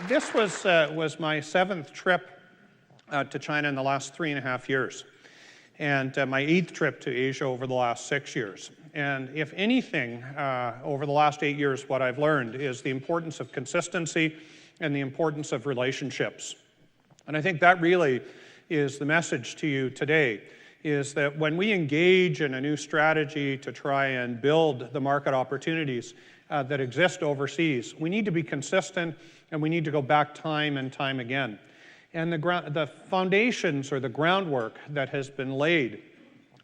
This was my 7th trip to China in the last 3.5 years, and my 8th trip to Asia over the last 6 years. And if anything, over the last 8 years, what I've learned is the importance of consistency and the importance of relationships. And I think that really is the message to you today, is that when we engage in a new strategy to try and build the market opportunities that exist overseas, we need to be consistent and we need to go back time and time again. And the foundations or the groundwork that has been laid,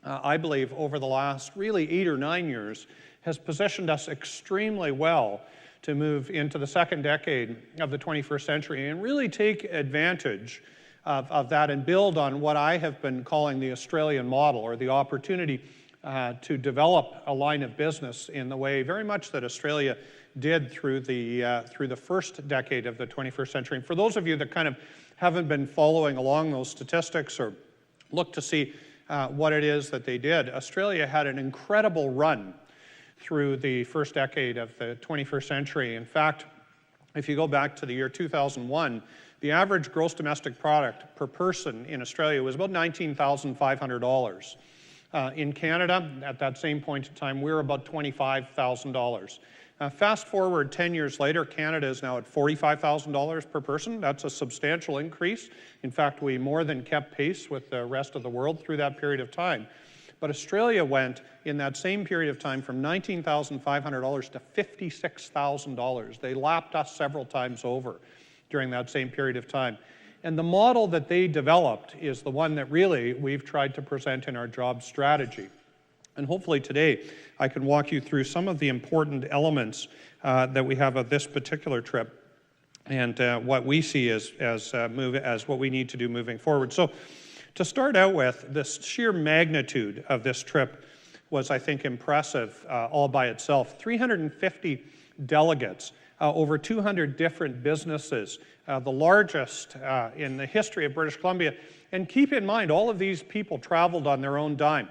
I believe, over the last really 8 or 9 years has positioned us extremely well to move into the second decade of the 21st century and really take advantage of that and build on what I have been calling the Australian model, or the opportunity to develop a line of business in the way very much that Australia did through the first decade of the 21st century. And for those of you that kind of haven't been following along those statistics or look to see what it is that they did, Australia had an incredible run through the first decade of the 21st century. In fact, if you go back to the year 2001, the average gross domestic product per person in Australia was about $19,500. In Canada, at that same point in time, we were about $25,000. Fast forward 10 years later, Canada is now at $45,000 per person. That's a substantial increase. In fact, we more than kept pace with the rest of the world through that period of time. But Australia went, in that same period of time, from $19,500 to $56,000. They lapped us several times over during that same period of time. And the model that they developed is the one that really we've tried to present in our job strategy. And hopefully today I can walk you through some of the important elements that we have of this particular trip and what we see as what we need to do moving forward. So to start out with, the sheer magnitude of this trip was, I think, impressive all by itself. 350 delegates, over 200 different businesses, the largest in the history of British Columbia. And keep in mind, all of these people traveled on their own dime,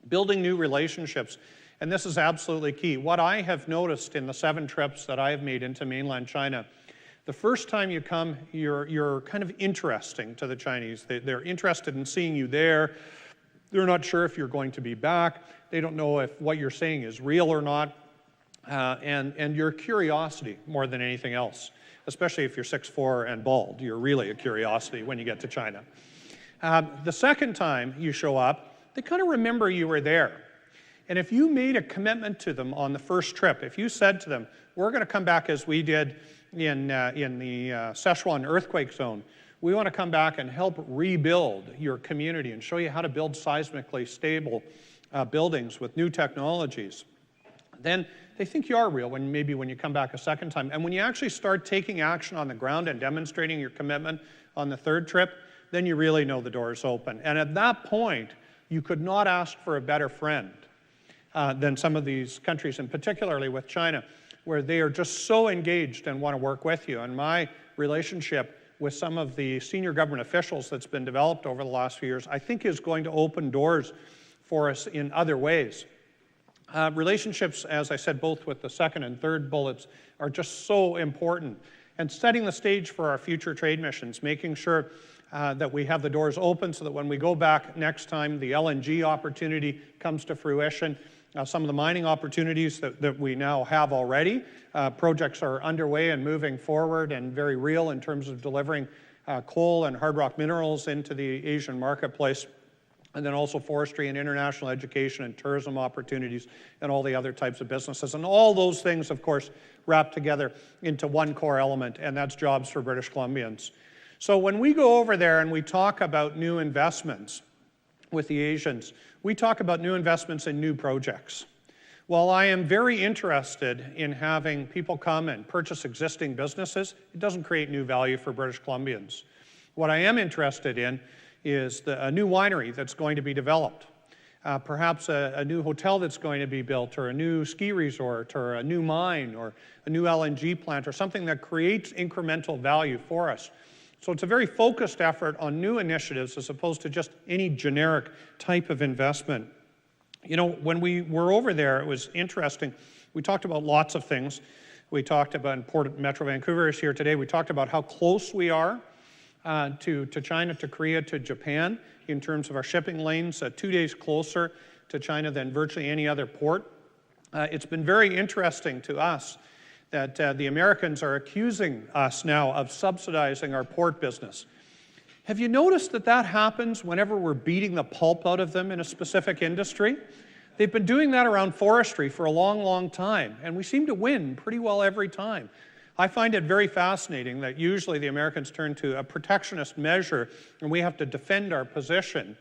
building new relationships. And this is absolutely key. What I have noticed in the 7 trips that I have made into mainland China, the first time you come, you're kind of interesting to the Chinese. They're interested in seeing you there. They're not sure if you're going to be back. They don't know if what you're saying is real or not. And your curiosity more than anything else, especially if you're 6'4" and bald. You're really a curiosity when you get to China. The second time you show up, they kind of remember you were there. And if you made a commitment to them on the first trip, if you said to them, we're going to come back as we did in the Sichuan earthquake zone, we want to come back and help rebuild your community and show you how to build seismically stable buildings with new technologies, then they think you are real when you come back a second time. And when you actually start taking action on the ground and demonstrating your commitment on the third trip, then you really know the door is open. And at that point, you could not ask for a better friend than some of these countries, and particularly with China, where they are just so engaged and want to work with you. And my relationship with some of the senior government officials that's been developed over the last few years, I think is going to open doors for us in other ways. Relationships, as I said, both with the second and third bullets, are just so important. And setting the stage for our future trade missions, making sure that we have the doors open so that when we go back next time, the LNG opportunity comes to fruition. Some of the mining opportunities that we now have already, projects are underway and moving forward and very real in terms of delivering coal and hard rock minerals into the Asian marketplace. And then also forestry and international education and tourism opportunities and all the other types of businesses. And all those things, of course, wrap together into one core element, and that's jobs for British Columbians. So when we go over there and we talk about new investments with the Asians, we talk about new investments in new projects. While I am very interested in having people come and purchase existing businesses, it doesn't create new value for British Columbians. What I am interested in is a new winery that's going to be developed, perhaps a new hotel that's going to be built, or a new ski resort, or a new mine, or a new LNG plant, or something that creates incremental value for us. So it's a very focused effort on new initiatives as opposed to just any generic type of investment. You know, when we were over there, it was interesting. We talked about lots of things. We talked about, Metro Vancouver is here today, we talked about how close we are to China, to Korea, to Japan in terms of our shipping lanes, 2 days closer to China than virtually any other port. It's been very interesting to us that the Americans are accusing us now of subsidizing our port business. Have you noticed that that happens whenever we're beating the pulp out of them in a specific industry? They've been doing that around forestry for a long, long time, and we seem to win pretty well every time. I find it very fascinating that usually the Americans turn to a protectionist measure, and we have to defend our position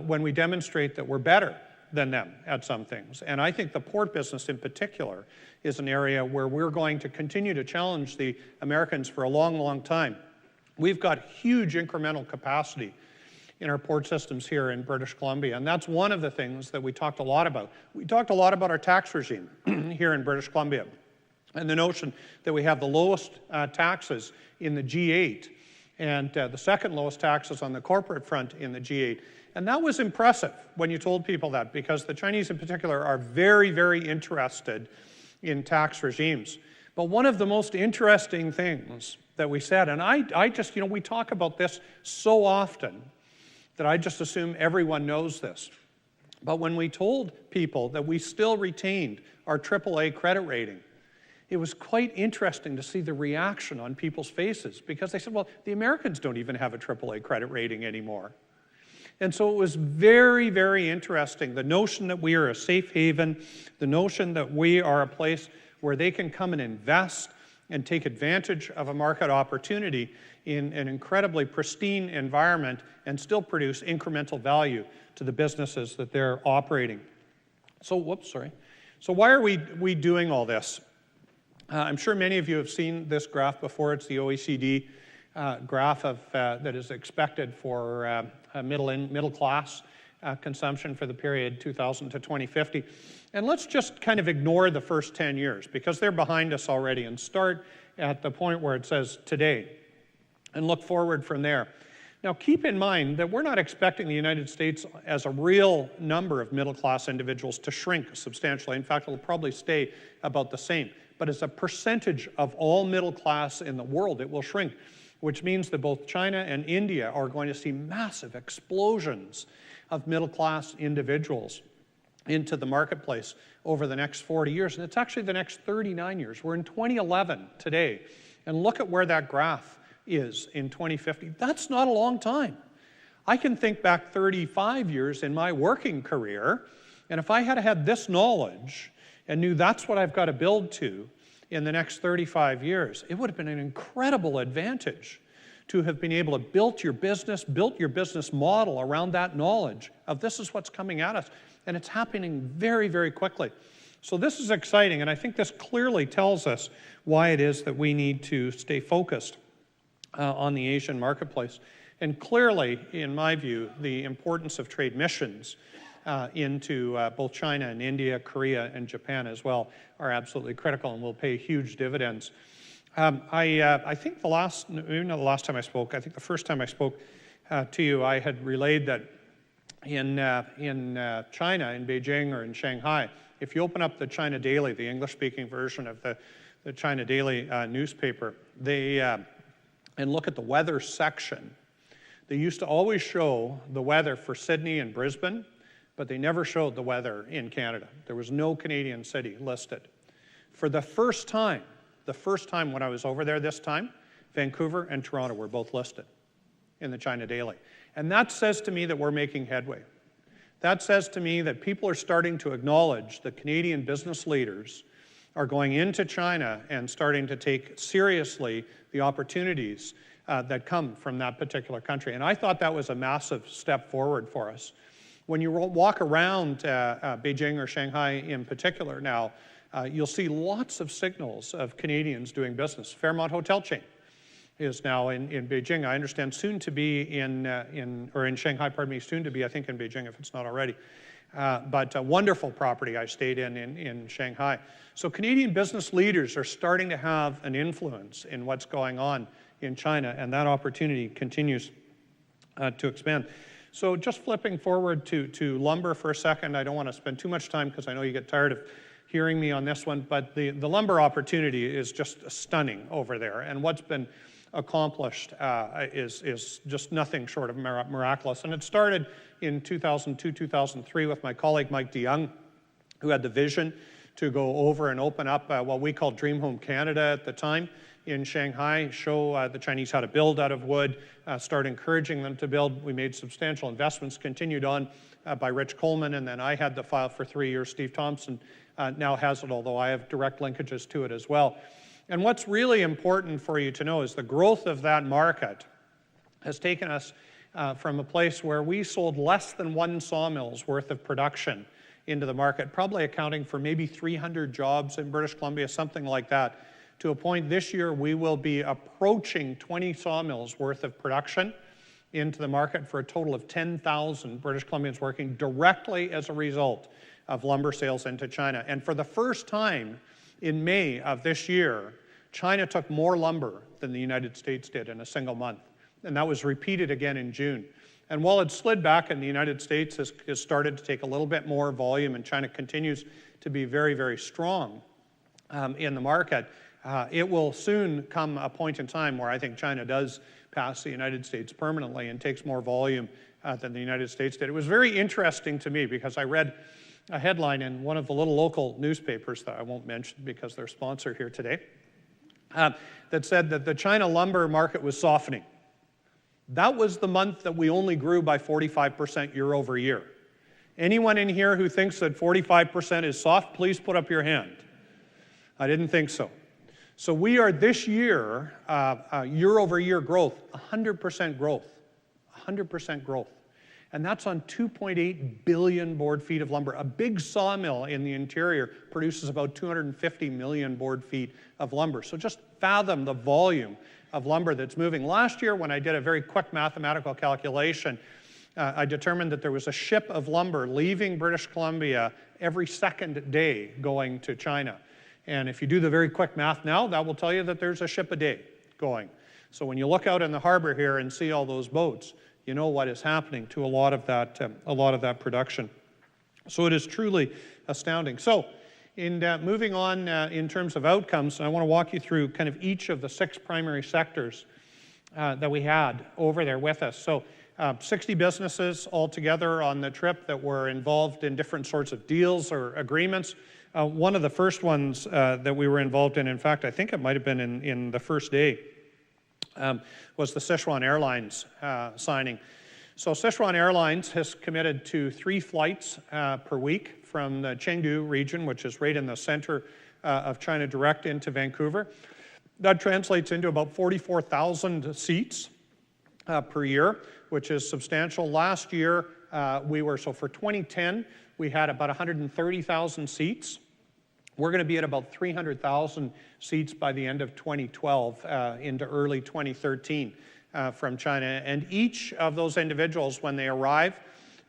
when we demonstrate that we're better than them at some things. And I think the port business in particular is an area where we're going to continue to challenge the Americans for a long, long time. We've got huge incremental capacity in our port systems here in British Columbia, and that's one of the things that we talked a lot about. We talked a lot about our tax regime here in British Columbia, and the notion that we have the lowest taxes in the G8, and the second lowest taxes on the corporate front in the G8. And that was impressive when you told people that, because the Chinese in particular are very, very interested in tax regimes. But one of the most interesting things that we said, and I just, we talk about this so often that I just assume everyone knows this. But when we told people that we still retained our AAA credit rating, it was quite interesting to see the reaction on people's faces, because they said, well, the Americans don't even have a AAA credit rating anymore. And so it was very, very interesting. The notion that we are a safe haven, the notion that we are a place where they can come and invest and take advantage of a market opportunity in an incredibly pristine environment and still produce incremental value to the businesses that they're operating. So, So why are we doing all this? I'm sure many of you have seen this graph before. It's the OECD graph of that is expected for middle class consumption for the period 2000 to 2050. And let's just kind of ignore the first 10 years because they're behind us already, and start at the point where it says today and look forward from there. Now keep in mind that we're not expecting the United States as a real number of middle class individuals to shrink substantially. In fact, it'll probably stay about the same. But as a percentage of all middle class in the world, it will shrink, which means that both China and India are going to see massive explosions of middle-class individuals into the marketplace over the next 40 years. And it's actually the next 39 years. We're in 2011 today. And look at where that graph is in 2050. That's not a long time. I can think back 35 years in my working career, and if I had had this knowledge and knew that's what I've got to build to in the next 35 years, it would have been an incredible advantage to have been able to build your business model around that knowledge of this is what's coming at us. And it's happening very, very quickly. So this is exciting, and I think this clearly tells us why it is that we need to stay focused on the Asian marketplace. And clearly, in my view, the importance of trade missions into both China and India, Korea, and Japan as well are absolutely critical and will pay huge dividends. I think maybe not the last time I spoke, I think the first time I spoke to you, I had relayed that in China, in Beijing or in Shanghai, if you open up the China Daily, the English-speaking version of the China Daily newspaper, and look at the weather section, they used to always show the weather for Sydney and Brisbane, but they never showed the weather in Canada. There was no Canadian city listed. For the first time when I was over there this time, Vancouver and Toronto were both listed in the China Daily. And that says to me that we're making headway. That says to me that people are starting to acknowledge that Canadian business leaders are going into China and starting to take seriously the opportunities that come from that particular country. And I thought that was a massive step forward for us. When you walk around Beijing or Shanghai in particular now, you'll see lots of signals of Canadians doing business. Fairmont Hotel chain is now in Beijing. I understand soon to be in Shanghai, soon to be, I think, in Beijing if it's not already. But a wonderful property I stayed in Shanghai. So Canadian business leaders are starting to have an influence in what's going on in China, and that opportunity continues to expand. So just flipping forward to lumber for a second, I don't want to spend too much time because I know you get tired of hearing me on this one, but the lumber opportunity is just stunning over there. And what's been accomplished is just nothing short of miraculous. And it started in 2002, 2003 with my colleague Mike DeYoung, who had the vision to go over and open up what we called Dream Home Canada at the time in Shanghai, show the Chinese how to build out of wood, start encouraging them to build. We made substantial investments, continued on by Rich Coleman, and then I had the file for 3 years. Steve Thompson now has it, although I have direct linkages to it as well. And what's really important for you to know is the growth of that market has taken us from a place where we sold less than 1 sawmill's worth of production into the market, probably accounting for maybe 300 jobs in British Columbia, something like that, to a point this year we will be approaching 20 sawmills worth of production into the market for a total of 10,000 British Columbians working directly as a result of lumber sales into China. And for the first time in May of this year, China took more lumber than the United States did in a single month. And that was repeated again in June. And while it slid back and the United States has started to take a little bit more volume and China continues to be very, very strong in the market, it will soon come a point in time where I think China does pass the United States permanently and takes more volume than the United States did. It was very interesting to me because I read a headline in one of the little local newspapers that I won't mention because they're sponsored here today, that said that the China lumber market was softening. That was the month that we only grew by 45% year over year. Anyone in here who thinks that 45% is soft, please put up your hand. I didn't think so. So we are this year, year over year growth, 100% growth, 100% growth. And that's on 2.8 billion board feet of lumber. A big sawmill in the interior produces about 250 million board feet of lumber. So just fathom the volume of lumber that's moving. Last year, when I did a very quick mathematical calculation, I determined that there was a ship of lumber leaving British Columbia every second day going to China. And if you do the very quick math now, that will tell you that there's a ship a day going. So when you look out in the harbor here and see all those boats, you know what is happening to a lot of that production. So it is truly astounding. So in moving on in terms of outcomes, I want to walk you through kind of each of the 6 primary sectors that we had over there with us. So 60 businesses altogether on the trip that were involved in different sorts of deals or agreements. One of the first ones that we were involved in fact, I think it might have been in the first day, was the Sichuan Airlines signing. So Sichuan Airlines has committed to 3 flights per week from the Chengdu region, which is right in the center of China, direct into Vancouver. That translates into about 44,000 seats per year, which is substantial. Last year, so for 2010, we had about 130,000 seats. We're going to be at about 300,000 seats by the end of 2012 into early 2013 from China. And each of those individuals, when they arrive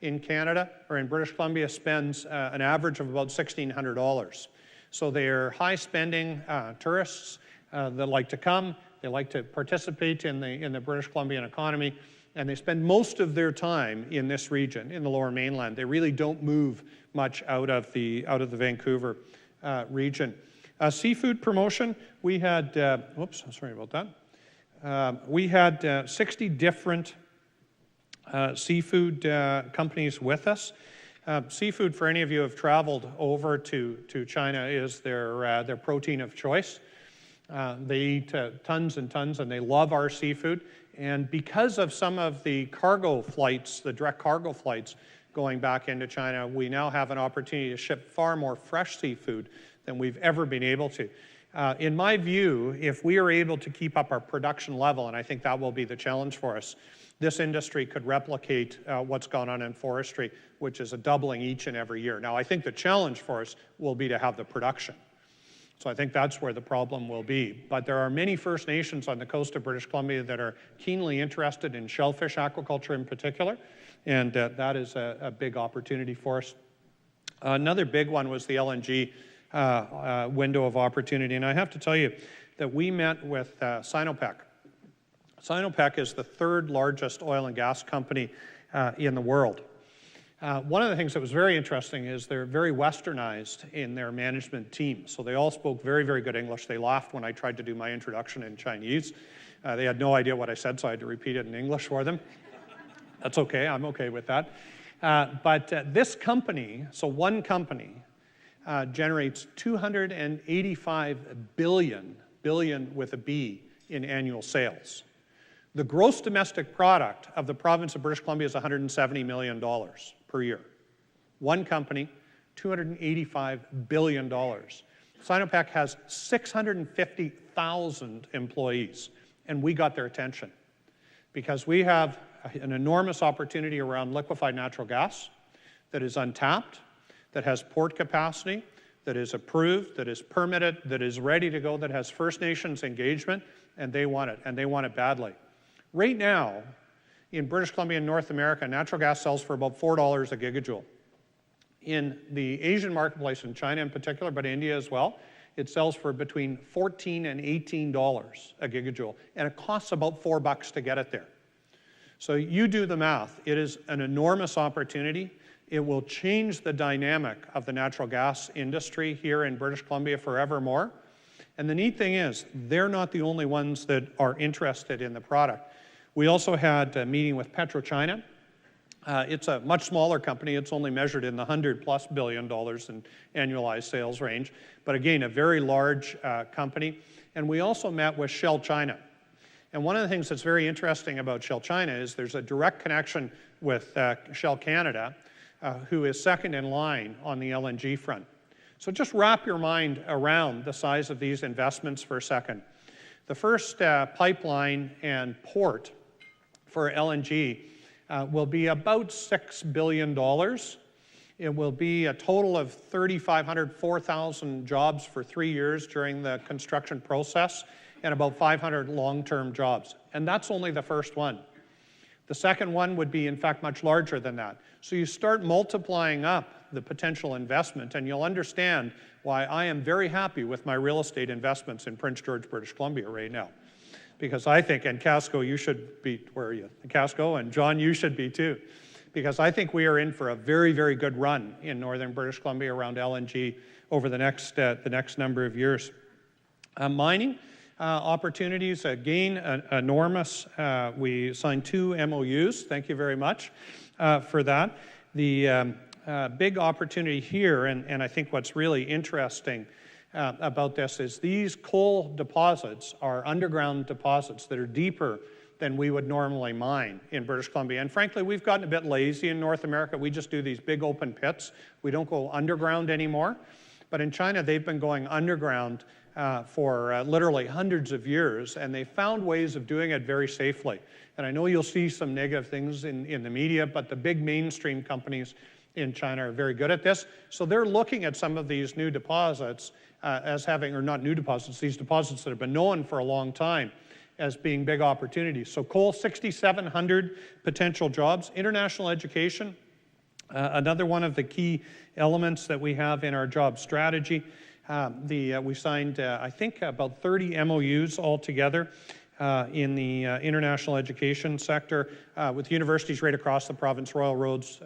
in Canada or in British Columbia, spends an average of about $1,600. So they're high-spending tourists that like to come. They like to participate in the British Columbian economy, and they spend most of their time in this region, in the Lower Mainland. They really don't move much out of the Vancouver region. Seafood promotion, we had, sorry about that. We had 60 different seafood companies with us. Seafood, for any of you who have traveled over to China, is their protein of choice. They eat tons and tons, and they love our seafood. And because of some of the cargo flights, the direct cargo flights going back into China, we now have an opportunity to ship far more fresh seafood than we've ever been able to. In my view, if we are able to keep up our production level, and I think that will be the challenge for us, this industry could replicate what's gone on in forestry, which is a doubling each and every year. Now, I think the challenge for us will be to have the production. So I think that's where the problem will be. But there are many First Nations on the coast of British Columbia that are keenly interested in shellfish aquaculture in particular, and that is a big opportunity for us. Another big one was the LNG window of opportunity, and I have to tell you that we met with Sinopec. Sinopec is the 3rd largest oil and gas company in the world. One of the things that was very interesting is they're very westernized in their management team. So they all spoke very, very good English. They laughed when I tried to do my introduction in Chinese. They had no idea what I said, so I had to repeat it in English for them. That's okay, I'm okay with that. But this company, so one company, generates $285 billion with a B in annual sales. The gross domestic product of the province of British Columbia is $170 million per year. One company, $285 billion. Sinopec has 650,000 employees, and we got their attention because we have an enormous opportunity around liquefied natural gas that is untapped, that has port capacity, that is approved, that is permitted, that is ready to go, that has First Nations engagement, and they want it, and they want it badly. Right now, in British Columbia and North America, natural gas sells for about $4 a gigajoule. In the Asian marketplace, in China in particular, but India as well, it sells for between $14 and $18 a gigajoule, and it costs about $4 to get it there. So you do the math. It is an enormous opportunity. It will change the dynamic of the natural gas industry here in British Columbia forevermore. And the neat thing is, they're not the only ones that are interested in the product. We also had a meeting with PetroChina. It's a much smaller company. It's only measured in the $100+ billion in annualized sales range. But again, a very large company. And we also met with Shell China. And one of the things that's very interesting about Shell China is there's a direct connection with Shell Canada, who is second in line on the LNG front. So just wrap your mind around the size of these investments for a second. The first pipeline and port for LNG will be about $6 billion. It will be a total of 3,500, 4,000 jobs for 3 years during the construction process, and about 500 long-term jobs. And that's only the first one. The second one would be, in fact, much larger than that. So you start multiplying up the potential investment, and you'll understand why I am very happy with my real estate investments in Prince George, British Columbia right now. Because I think, and Casco, you should be, where are you? Casco, and John, you should be too. Because I think we are in for a very, very good run in northern British Columbia around LNG over the next number of years. Mining opportunities, again, enormous. We signed 2 MOUs. Thank you very much for that. The big opportunity here, and I think what's really interesting about this is these coal deposits are underground deposits that are deeper than we would normally mine in British Columbia. And frankly, we've gotten a bit lazy in North America. We just do these big open pits. We don't go underground anymore. But in China, they've been going underground for literally hundreds of years, and they found ways of doing it very safely. And I know you'll see some negative things in the media, but the big mainstream companies in China are very good at this. So they're looking at some of these new deposits as having, or not new deposits, these deposits that have been known for a long time as being big opportunities. So coal, 6,700 potential jobs. International education, another one of the key elements that we have in our job strategy. We signed, I think, about 30 MOUs altogether in the international education sector with universities right across the province, Royal Roads,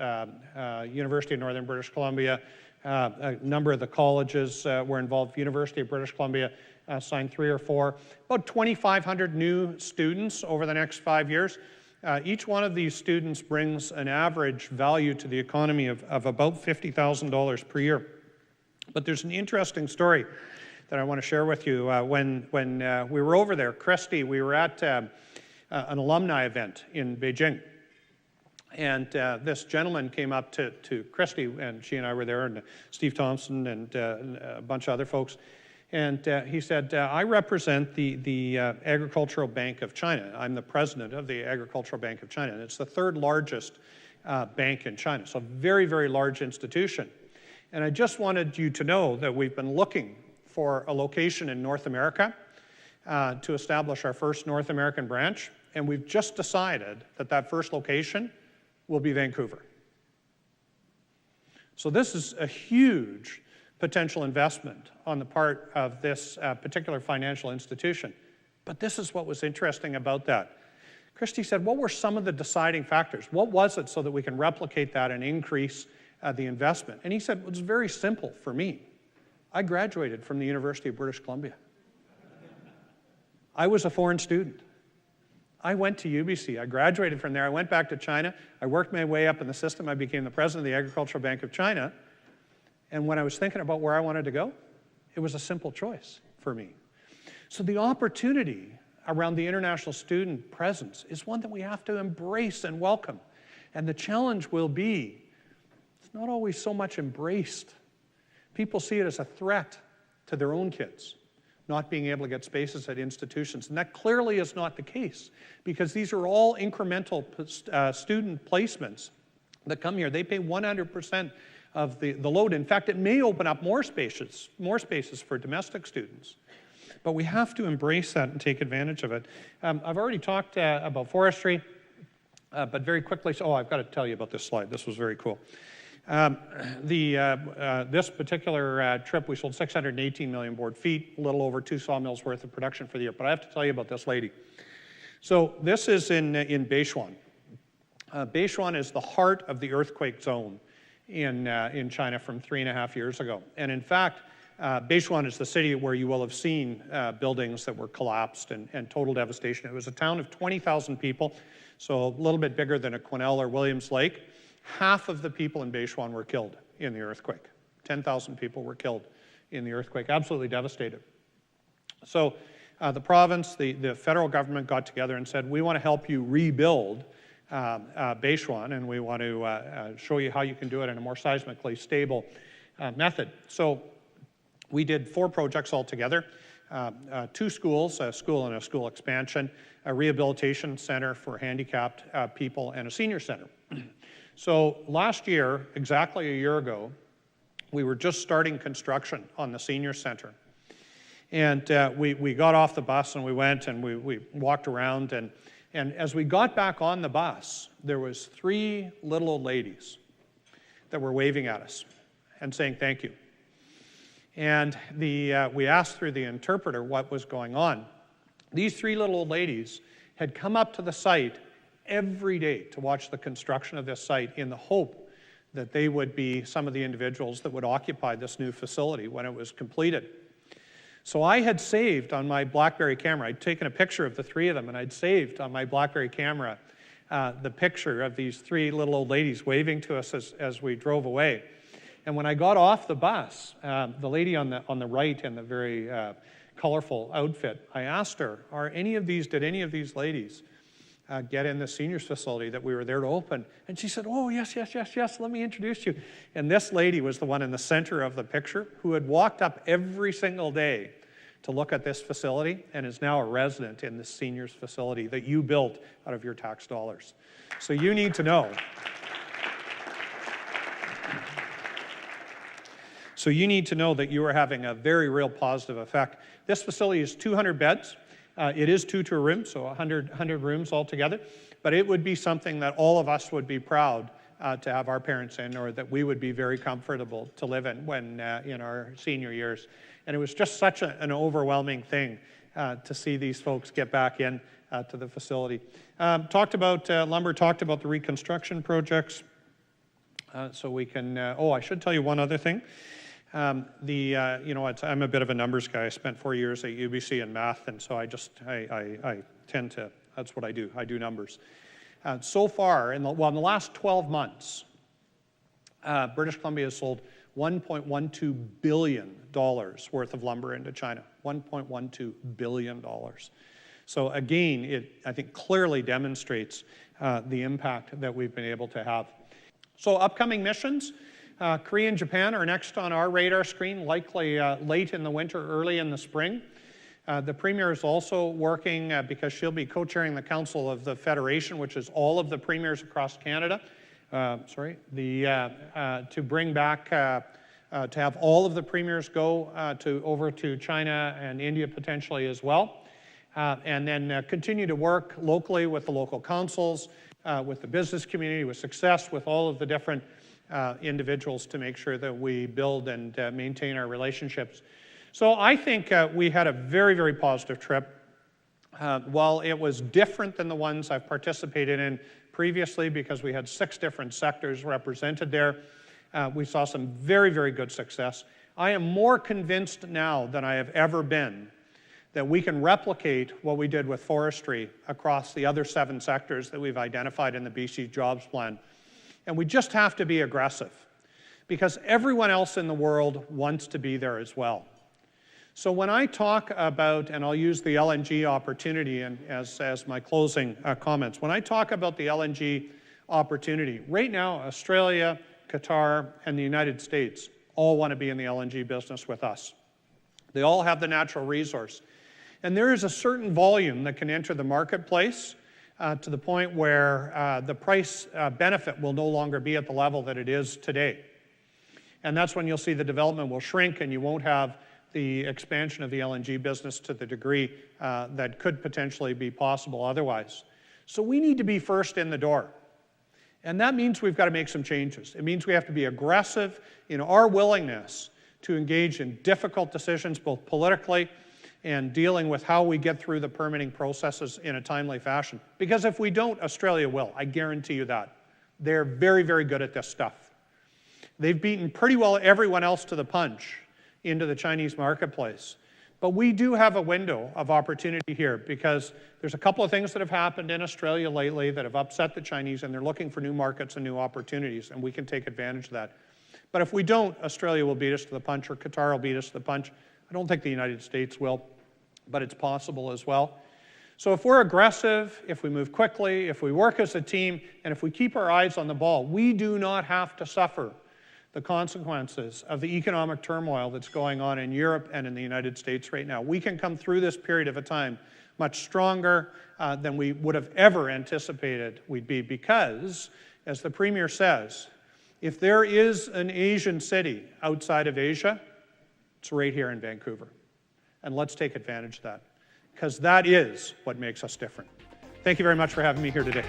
University of Northern British Columbia. A number of the colleges were involved. University of British Columbia signed 3 or 4. About 2,500 new students over the next 5 years. Each one of these students brings an average value to the economy of about $50,000 per year. But there's an interesting story that I want to share with you. When we were over there, Christy, we were at an alumni event in Beijing. And this gentleman came up to Christy, and she and I were there, and Steve Thompson and a bunch of other folks. And he said, I represent the Agricultural Bank of China. I'm the president of the Agricultural Bank of China, and it's the 3rd largest bank in China. So a very, very large institution. And I just wanted you to know that we've been looking for a location in North America to establish our first North American branch. And we've just decided that that first location will be Vancouver. So this is a huge potential investment on the part of this particular financial institution. But this is what was interesting about that. Christy said, what were some of the deciding factors? What was it so that we can replicate that and increase the investment? And he said, well, it's very simple for me. I graduated from the University of British Columbia. I was a foreign student. I went to UBC. I graduated from there. I went back to China. I worked my way up in the system. I became the president of the Agricultural Bank of China. And when I was thinking about where I wanted to go, it was a simple choice for me. So the opportunity around the international student presence is one that we have to embrace and welcome. And the challenge will be, it's not always so much embraced. People see it as a threat to their own kids, not being able to get spaces at institutions. And that clearly is not the case, because these are all incremental student placements that come here. They pay 100% of the load. In fact, it may open up more spaces for domestic students. But we have to embrace that and take advantage of it. I've already talked about forestry, but very quickly, I've got to tell you about this slide. This was very cool. This particular trip, we sold 618 million board feet, a little over 2 sawmills worth of production for the year. But I have to tell you about this lady. So this is in Beichuan. Beichuan is the heart of the earthquake zone in China from 3.5 years ago. And in fact, Beichuan is the city where you will have seen buildings that were collapsed and total devastation. It was a town of 20,000 people, so a little bit bigger than a Quesnel or Williams Lake. Half of the people in Beichuan were killed in the earthquake. 10,000 people were killed in the earthquake, absolutely devastated. So the province, the federal government got together and said, we want to help you rebuild Beichuan, and we want to show you how you can do it in a more seismically stable method. So we did 4 projects altogether, 2 schools, a school and a school expansion, a rehabilitation center for handicapped people, and a senior center. So last year, exactly a year ago, we were just starting construction on the senior center. And we got off the bus and we went and we walked around, and as we got back on the bus, there was 3 little old ladies that were waving at us and saying thank you. And we asked through the interpreter what was going on. These 3 little old ladies had come up to the site every day to watch the construction of this site in the hope that they would be some of the individuals that would occupy this new facility when it was completed. So I had saved on my BlackBerry camera, I'd taken a picture of the 3 of them, and I'd saved on my BlackBerry camera the picture of these 3 little old ladies waving to us as we drove away. And when I got off the bus, the lady on the right in the very colorful outfit, I asked her, did any of these ladies get in the seniors facility that we were there to open? And she said, oh, yes, let me introduce you. And this lady was the one in the center of the picture who had walked up every single day to look at this facility and is now a resident in this seniors facility that you built out of your tax dollars. So you need to know. So you need to know that you are having a very real positive effect. This facility is 200 beds. It is 2 to a room, so 100 rooms altogether. But it would be something that all of us would be proud to have our parents in, or that we would be very comfortable to live in when in our senior years. And it was just such an overwhelming thing to see these folks get back in to the facility. Talked about lumber, talked about the reconstruction projects. So we can, I should tell you one other thing. I'm a bit of a numbers guy. I spent 4 years at UBC in math, and so I tend to, that's what I do. I do numbers. So far, in the last 12 months, British Columbia has sold $1.12 billion worth of lumber into China. $1.12 billion. So again, it, I think, clearly demonstrates the impact that we've been able to have. So upcoming missions. Korea and Japan are next on our radar screen, likely late in the winter, early in the spring. The Premier is also working, because she'll be co-chairing the Council of the Federation, which is all of the premiers across Canada, to bring back, to have all of the premiers go over to China and India potentially as well, and then continue to work locally with the local councils, with the business community, with Success, with all of the different individuals to make sure that we build and maintain our relationships. So I think we had a very, very positive trip. while it was different than the ones I've participated in previously because we had 6 different sectors represented there, we saw some very, very good success. I am more convinced now than I have ever been that we can replicate what we did with forestry across the other 7 sectors that we've identified in the BC Jobs Plan. And we just have to be aggressive because everyone else in the world wants to be there as well. So when I talk about, and I'll use the LNG opportunity as my closing comments, when I talk about the LNG opportunity, right now Australia, Qatar, and the United States all want to be in the LNG business with us. They all have the natural resource. And there is a certain volume that can enter the marketplace to the point where the price benefit will no longer be at the level that it is today. And that's when you'll see the development will shrink and you won't have the expansion of the LNG business to the degree that could potentially be possible otherwise. So we need to be first in the door. And that means we've got to make some changes. It means we have to be aggressive in our willingness to engage in difficult decisions, both politically and dealing with how we get through the permitting processes in a timely fashion. Because if we don't, Australia will. I guarantee you that. They're very, very good at this stuff. They've beaten pretty well everyone else to the punch into the Chinese marketplace. But we do have a window of opportunity here because there's a couple of things that have happened in Australia lately that have upset the Chinese, and they're looking for new markets and new opportunities, and we can take advantage of that. But if we don't, Australia will beat us to the punch, or Qatar will beat us to the punch. I don't think the United States will, but it's possible as well. So if we're aggressive, if we move quickly, if we work as a team, and if we keep our eyes on the ball, we do not have to suffer the consequences of the economic turmoil that's going on in Europe and in the United States right now. We can come through this period of a time much stronger than we would have ever anticipated we'd be because, as the Premier says, if there is an Asian city outside of Asia, it's right here in Vancouver. And let's take advantage of that because that is what makes us different. Thank you very much for having me here today.